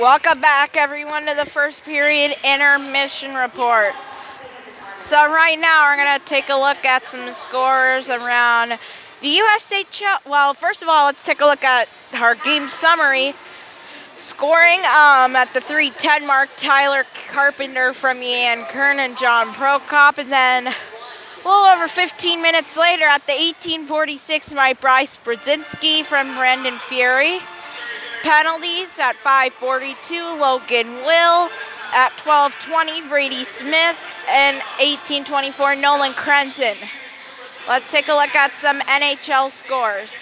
Welcome back, everyone, to the first period intermission report. So right now, we're going to take a look at some scores around the USHL. Well, first of all, let's take a look at our game summary. Scoring at the 3:10 mark, Tyler Carpenter from Ian Kern and John Prokop. And then a little over 15 minutes later, at the 18:46 mark, Bryce Brzezinski from Brendan Fury. Penalties at 5:42, Logan Will. At 12:20, Brady Smith. And 18:24, Nolan Krenzen. Let's take a look at some NHL scores.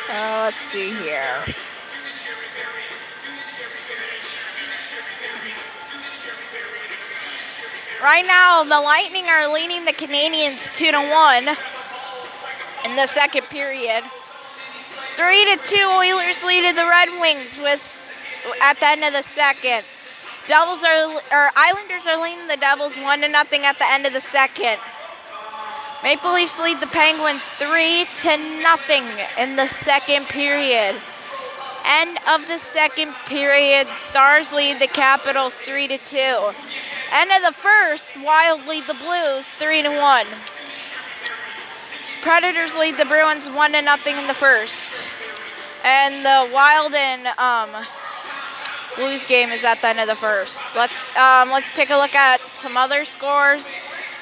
Let's see here. Right now, the Lightning are leading the Canadiens 2-1 in the second period. 3-2, Oilers lead the Red Wings at the end of the second. Islanders are leading the Devils 1-0 at the end of the second. Maple Leafs lead the Penguins 3-0 in the second period. End of the second period, Stars lead the Capitals 3-2. End of the first, Wild lead the Blues 3-1. Predators lead the Bruins 1-0 in the first. And the Wild and Blues game is at the end of the first. Let's take a look at some other scores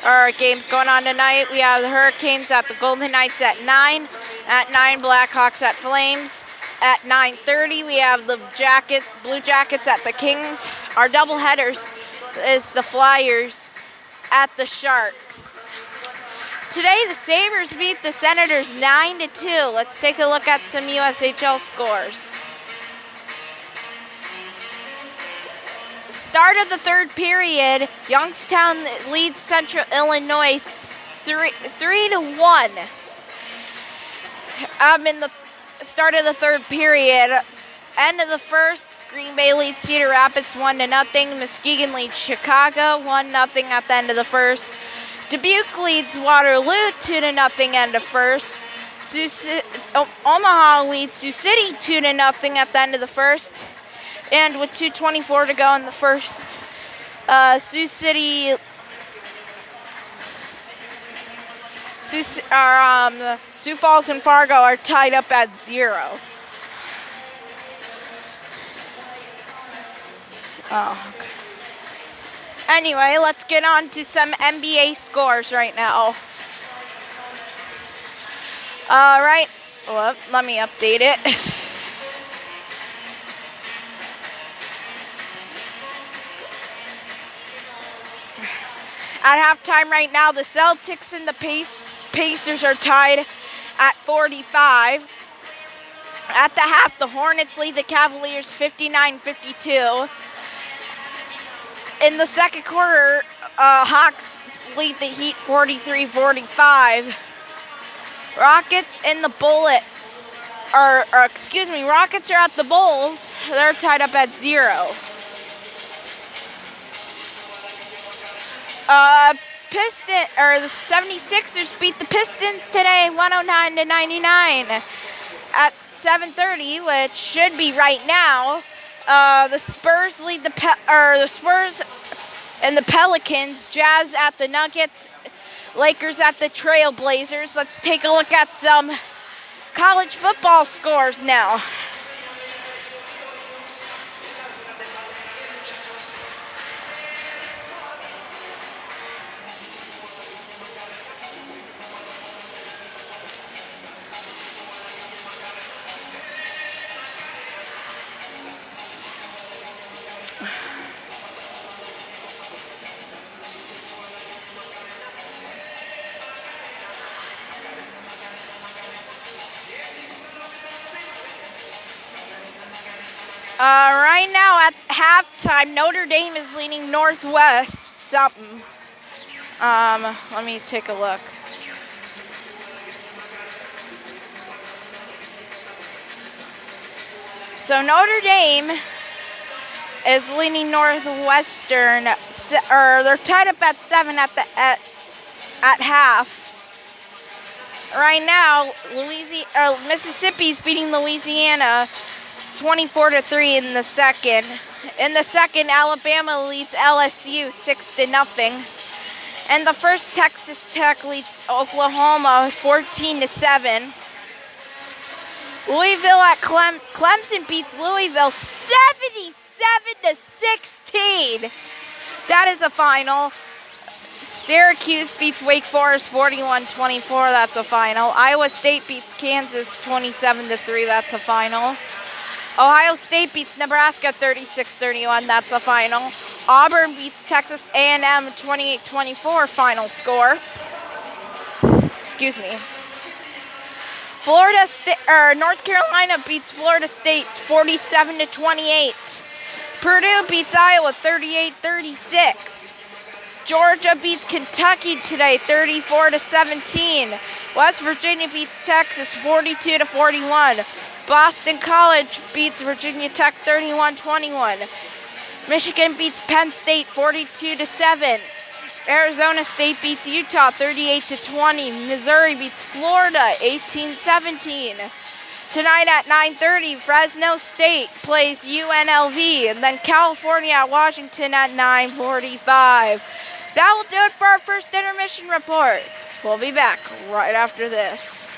or games going on tonight. We have the Hurricanes at the Golden Knights at 9. At 9, Blackhawks at Flames. At 9:30, we have the Blue Jackets at the Kings. Our doubleheaders is the Flyers at the Sharks. Today, the Sabres beat the Senators 9-2. Let's take a look at some USHL scores. Start of the third period, Youngstown leads Central Illinois 3-1. In the start of the third period, end of the first, Green Bay leads Cedar Rapids 1-0. Muskegon leads Chicago 1-0 at the end of the first. Dubuque leads Waterloo 2-0 end of first. Omaha leads Sioux City 2-0 at the end of the first. And with 2:24 to go in the first, Sioux Falls and Fargo are tied up at 0. Oh, okay. Anyway, let's get on to some NBA scores right now. Let me update it. At halftime right now, the Celtics and the Pacers are tied at 45. At the half, the Hornets lead the Cavaliers 59-52. In the second quarter, Hawks lead the Heat 43-45. Rockets are at the Bulls. They're tied up at 0. The 76ers beat the Pistons today 109-99 at 7:30, which should be right now. The Spurs lead the Spurs and the Pelicans, Jazz at the Nuggets, Lakers at the Trailblazers. Let's take a look at some college football scores now. Right now at halftime, Notre Dame is leaning Northwest something. Let me take a look. So Notre Dame is leaning Northwestern, or they're tied up at 7 at half. Right now, Mississippi's beating Louisiana 24-3 in the second. In the second, Alabama leads LSU 6-0. And the first, Texas Tech leads Oklahoma 14-7. Louisville at Clemson beats Louisville 77-16. That is a final. Syracuse beats Wake Forest 41-24. That's a final. Iowa State beats Kansas 27-3. That's a final. Ohio State beats Nebraska 36-31. That's a final. Auburn beats Texas A&M 28-24. Final score. Excuse me. North Carolina beats Florida State 47-28. Purdue beats Iowa 38-36. Georgia beats Kentucky today 34-17. West Virginia beats Texas 42-41. Boston College beats Virginia Tech 31-21. Michigan beats Penn State 42-7. Arizona State beats Utah 38-20. Missouri beats Florida 18-17. Tonight at 9:30, Fresno State plays UNLV, and then California at Washington at 9:45. That will do it for our first intermission report. We'll be back right after this.